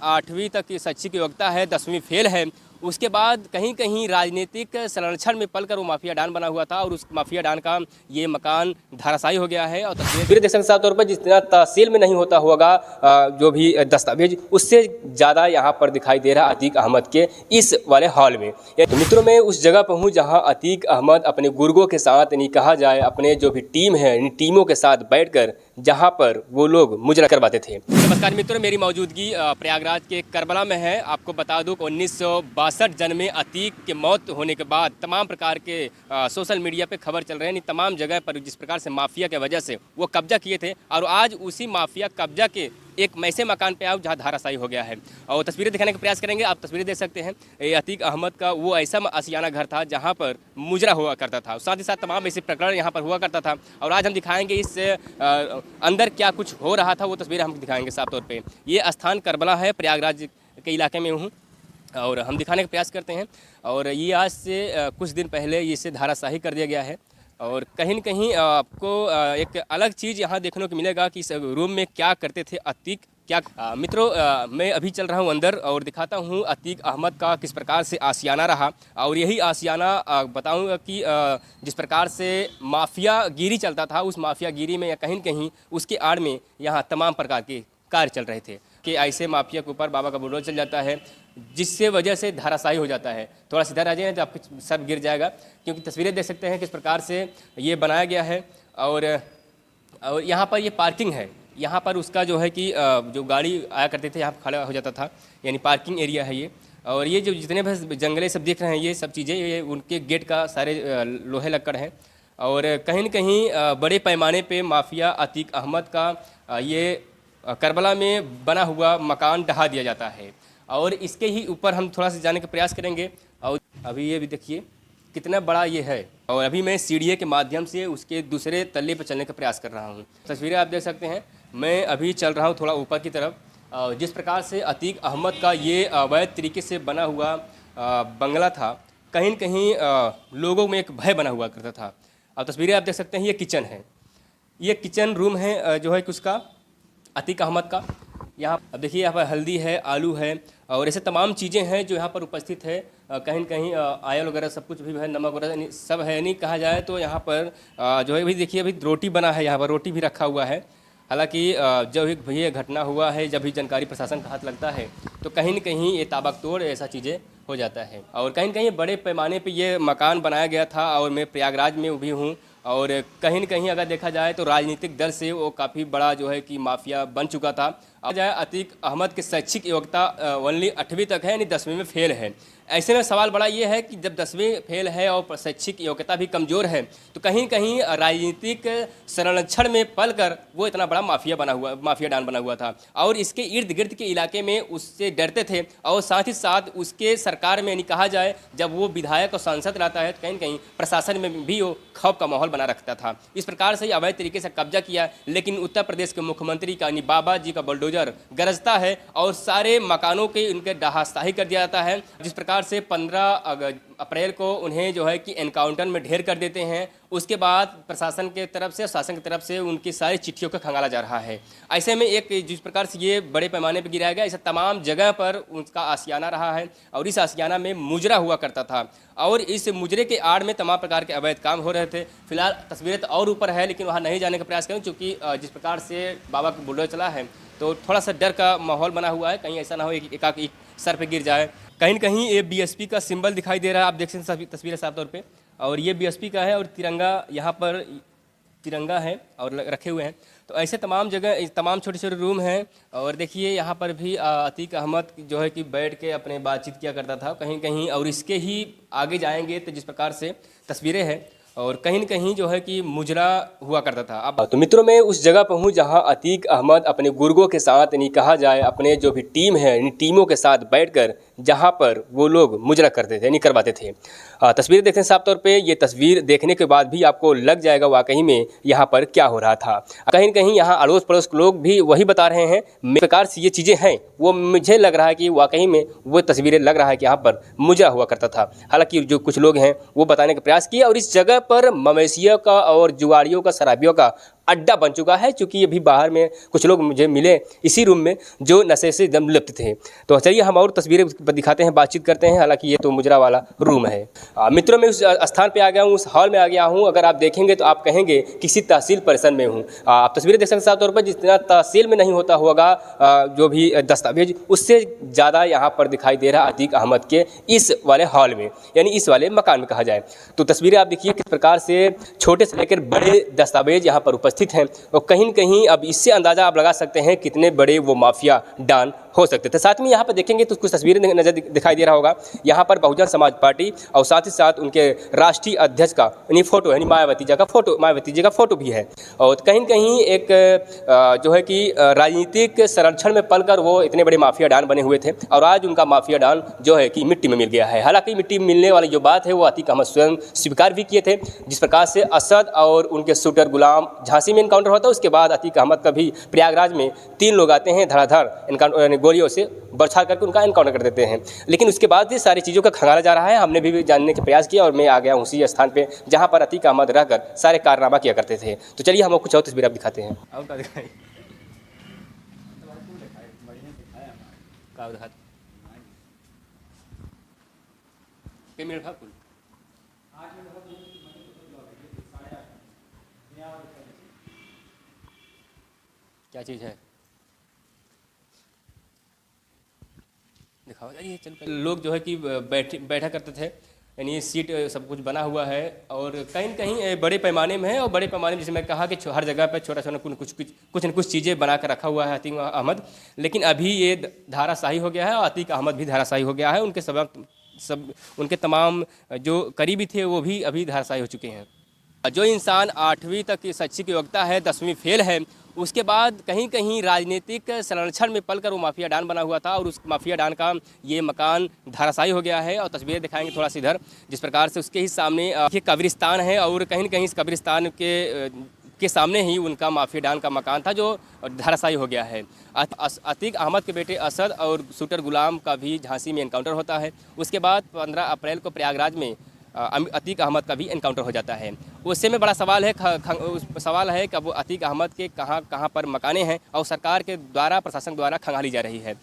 8वीं तक की शैक्षिक योग्यता है, 10वीं फेल है। उसके बाद कहीं कहीं राजनीतिक संरक्षण में पलकर वो माफिया डान बना हुआ था और उस माफिया डान का ये मकान धराशायी हो गया है। और तस्वीर देख सकते साफ तौर पर जितना तहसील में नहीं होता होगा जो भी दस्तावेज, उससे ज़्यादा यहाँ पर दिखाई दे रहा अतीक अहमद के इस वाले हॉल में। तो मित्रों, मैं उस जगह पर हूँ जहाँ अतीक अहमद अपने गुर्गों के साथ, यानी कहा जाए अपने जो भी टीम है, इन टीमों के साथ बैठकर जहाँ पर वो लोग मुजरा करवाते थे। नमस्कार मित्रों, मेरी मौजूदगी प्रयागराज के करबला में है। आपको बता दूं कि 1962 जन्मे अतीक के मौत होने के बाद तमाम प्रकार के सोशल मीडिया पे खबर चल रहे हैं, तमाम जगह पर जिस प्रकार से माफिया के वजह से वो कब्जा किए थे, और आज उसी माफिया कब्जा के एक ऐसे मकान पे आओ जहाँ धाराशायी हो गया है। और तस्वीरें दिखाने का प्रयास करेंगे। आप तस्वीरें देख सकते हैं, ये अतीक अहमद का वो ऐसा आशियाना घर था जहाँ पर मुजरा हुआ करता था। साथ ही साथ तमाम ऐसे प्रकरण यहाँ पर हुआ करता था। और आज हम दिखाएंगे इस अंदर क्या कुछ हो रहा था, वो तस्वीरें हम दिखाएंगे साफ तौर पे। ये स्थान करबला है, प्रयागराज के इलाके में हूँ और हम दिखाने का प्रयास करते हैं। और ये आज से कुछ दिन पहले इसे धाराशाही कर दिया गया है। और कहीं न कहीं आपको एक अलग चीज़ यहाँ देखने को मिलेगा कि इस रूम में क्या करते थे अतीक, क्या मित्रों, मैं अभी चल रहा हूँ अंदर और दिखाता हूँ अतीक अहमद का किस प्रकार से आशियाना रहा। और यही आशियाना बताऊँगा कि जिस प्रकार से माफिया गिरी चलता था, उस माफिया गिरी में या कहीं न कहीं उसके आड़ में यहाँ तमाम प्रकार के कार्य चल रहे थे कि ऐसे माफिया के ऊपर बाबा का बुलडोजर चल जाता है, जिससे वजह से धाराशायी हो जाता है। थोड़ा सीधा रह जाए तो आपके सर गिर जाएगा, क्योंकि तस्वीरें देख सकते हैं किस प्रकार से ये बनाया गया है। और यहाँ पर ये पार्किंग है, यहाँ पर उसका जो है कि जो गाड़ी आया करते थे यहाँ खड़ा हो जाता था, यानी पार्किंग एरिया है ये। और ये जो जितने भी जंगले सब देख रहे हैं, ये सब चीज़ें ये उनके गेट का सारे लोहे लक्कड़ हैं। और कहीं न कहीं बड़े पैमाने पे माफिया अतीक अहमद का ये करबला में बना हुआ मकान ढहा दिया जाता है। और इसके ही ऊपर हम थोड़ा सा जाने का प्रयास करेंगे। और अभी ये भी देखिए कितना बड़ा ये है, और अभी मैं सीढ़ी के माध्यम से उसके दूसरे तल्ले पर चलने का प्रयास कर रहा हूँ। तस्वीरें आप देख सकते हैं, मैं अभी चल रहा हूँ थोड़ा ऊपर की तरफ। जिस प्रकार से अतीक अहमद का ये अवैध तरीके से बना हुआ बंगला था, कहीं न कहीं लोगों में एक भय बना हुआ करता था। अब तस्वीरें आप देख सकते हैं, ये किचन है, ये किचन रूम है जो है कि उसका अतीक अहमद का। यहाँ अब देखिए, यहाँ पर हल्दी है, आलू है और ऐसे तमाम चीज़ें हैं जो यहाँ पर उपस्थित है। कहीं न कहीं आयल वगैरह सब कुछ भी है, नमक वगैरह सब है। नहीं कहा जाए तो यहाँ पर जो है अभी देखिए, अभी रोटी बना है, यहाँ पर रोटी भी रखा हुआ है। हालांकि जब भी ये घटना हुआ है, जब भी जानकारी प्रशासन का हाथ लगता है तो कहीं न कहीं ये ताबकतोड़ ऐसा चीज़ें हो जाता है। और कहीं न कहीं बड़े पैमाने पे ये मकान बनाया गया था। और मैं प्रयागराज में भी हूँ, और कहीं न कहीं अगर देखा जाए तो राजनीतिक दल से वो काफ़ी बड़ा जो है कि माफिया बन चुका था। अब जाए अतीक अहमद की शैक्षिक योग्यता ओनली 8वीं तक है, यानी 10वीं में फेल है। ऐसे में सवाल बड़ा ये है कि जब 10वीं फेल है और शैक्षिक योग्यता भी कमज़ोर है, तो कहीं न कहीं राजनीतिक संरक्षण में पलकर वो इतना बड़ा माफिया डान बना हुआ था। और इसके इर्द गिर्द के इलाके में उससे डरते थे। और साथ ही साथ उसके सरकार में, नहीं कहा जाए जब वो विधायक और सांसद रहता है तो कहीं न कहीं प्रशासन में भी वो खौफ का माहौल बना रखता था। इस प्रकार से अवैध तरीके से कब्जा किया। लेकिन उत्तर प्रदेश के मुख्यमंत्री का, यानी बाबा जी का बुलडोजर गरजता है और सारे मकानों के उनके ढहाशाही कर दिया जाता है। जिस प्रकार से 15 अप्रैल को उन्हें जो है कि एनकाउंटर में ढेर कर देते हैं। उसके बाद प्रशासन के तरफ से, शासन की तरफ से उनकी सारी चिट्ठियों को खंगाला जा रहा है। ऐसे में एक जिस प्रकार से ये बड़े पैमाने पर गिराया गया, ऐसे तमाम जगह पर उसका आशियाना रहा है। और इस आशियाना में मुजरा हुआ करता था, और इस मुजरे के आड़ में तमाम प्रकार के अवैध काम हो रहे थे। फिलहाल तस्वीरें तो और ऊपर है, लेकिन वहाँ नहीं जाने का प्रयास करूँ, क्योंकि जिस प्रकार से बाबा का बुलडोजर चला है तो थोड़ा सा डर का माहौल बना हुआ है, कहीं ऐसा ना हो एक सर पे गिर जाए। कहीं न कहीं ये बीएसपी का सिंबल दिखाई दे रहा है, आप देख सकते हैं तस्वीरें साफ तौर पे। और ये बीएसपी का है, और तिरंगा यहाँ पर तिरंगा है और रखे हुए हैं। तो ऐसे तमाम जगह तमाम छोटे छोटे रूम हैं। और देखिए यहाँ पर भी अतीक अहमद जो है कि बैठ के अपने बातचीत किया करता था कहीं कहीं। और इसके ही आगे जाएंगे तो जिस प्रकार से तस्वीरें हैं, और कहीं न कहीं जो है कि मुजरा हुआ करता था। अब तो मित्रों, मैं उस जगह पर हूँ जहाँ अतीक अहमद अपने गुर्गों के साथ, यानी कहा जाए अपने जो भी टीम है, इन टीमों के साथ बैठकर जहाँ पर वो लोग मुजरा करते थे, यानी करवाते थे। तस्वीर देखते हैं साफ तौर पे। ये तस्वीर देखने के बाद भी आपको लग जाएगा वाकई में यहाँ पर क्या हो रहा था। कहीं न कहीं यहाँ अड़ोस पड़ोस के लोग भी वही बता रहे हैं। इस प्रकार से ये चीज़ें हैं, वो मुझे लग रहा है कि वाकई में वो तस्वीरें लग रहा है कि यहाँ पर मुजरा हुआ करता था। हालांकि जो कुछ लोग हैं वो बताने का प्रयास किया। और इस जगह पर मवेशियों का और जुआड़ियों का, शराबियों का अड्डा बन चुका है। चूँकि अभी बाहर में कुछ लोग मुझे मिले इसी रूम में जो नशे से एकदम लिप्त थे। तो चलिए हम और तस्वीरें दिखाते हैं, बातचीत करते हैं। हालांकि ये तो मुजरा वाला रूम है। मित्रों, मैं उस स्थान पे आ गया हूँ, उस हॉल में आ गया हूँ। अगर आप देखेंगे तो आप कहेंगे किसी तहसील परिसर में हूँ। आप तस्वीरें देख सकते हैं, साफ तौर पर जितना तहसील में नहीं होता होगा जो भी दस्तावेज, उससे ज़्यादा यहाँ पर दिखाई दे रहा अतीक अहमद के इस वाले हॉल में, यानी इस वाले मकान में कहा जाए तो। तस्वीरें आप देखिए किस प्रकार से छोटे से लेकर बड़े दस्तावेज यहाँ पर उपस्थित हैं। और कहीं न कहीं अब इससे अंदाज़ा आप लगा सकते हैं कितने बड़े वो माफिया डॉन हो सकते थे। साथ में यहाँ पर देखेंगे तो कुछ तस्वीरें नजर दिखाई दे रहा होगा। यहाँ पर बहुजन समाज पार्टी और साथ ही साथ उनके राष्ट्रीय अध्यक्ष का यानी फोटो, यानी मायावती जी का फोटो भी है। और कहीं न कहीं एक जो है कि राजनीतिक संरक्षण में पलकर वो इतने बड़े माफिया डॉन बने हुए थे और आज उनका माफिया डॉन जो है कि मिट्टी में मिल गया है। हालांकि मिट्टी में मिलने वाली जो बात है वो अतीक अहमद स्वयं स्वीकार भी किए थे। जिस प्रकार से असद और उनके शूटर गुलाम झांसी में इनकाउंटर होता है, उसके बाद अतीक अहमद का भी प्रयागराज में 3 लोग आते हैं, धड़ाधड़ इनकाउंटर गोलियों से बरछाड़ करके उनका एनकाउंटर कर देते हैं। लेकिन उसके बाद ये सारी चीज़ों का खंगाला जा रहा है। हमने भी जानने के प्रयास किया और मैं आ गया हूँ उसी स्थान पे जहाँ पर अतीक अहमद रहकर सारे कारनामा किया करते थे। तो चलिए हम कुछ और तस्वीर आप दिखाते हैं। क्या चीज़ है दिखाओ। ये चल लोग जो है कि बैठा करते थे, यानी सीट सब कुछ बना हुआ है और कहीं न कहीं बड़े पैमाने में है। और बड़े पैमाने में जैसे मैं कहा कि हर जगह पर छोटा छोटा कुछ न कुछ चीज़ें बना कर रखा हुआ है अतीक अहमद। लेकिन अभी ये धाराशाही हो गया है और अतीक अहमद भी धाराशाही हो गया है। उनके सब उनके तमाम जो करीबी थे वो भी अभी धाराशाही हो चुके हैं। जो इंसान 8वीं तक की शैक्षिक योग्यता है, 10वीं फेल है, उसके बाद कहीं कहीं राजनीतिक संरक्षण में पलकर वो माफिया डॉन बना हुआ था और उस माफिया डॉन का ये मकान धाराशाही हो गया है। और तस्वीरें दिखाएंगे थोड़ा सा इधर, जिस प्रकार से उसके ही सामने ये कब्रिस्तान है और कहीं न कहीं इस कब्रिस्तान के सामने ही उनका माफिया डॉन का मकान था जो धाराशाही हो गया है। अतीक अहमद के बेटे असद और शूटर गुलाम का भी झांसी में एनकाउंटर होता है। उसके बाद 15 अप्रैल को प्रयागराज में अतीक अहमद का भी एनकाउंटर हो जाता है। उससे में बड़ा सवाल है कि अब अतीक अहमद के कहाँ पर मकाने हैं और सरकार के द्वारा, प्रशासन द्वारा खंगाली जा रही है।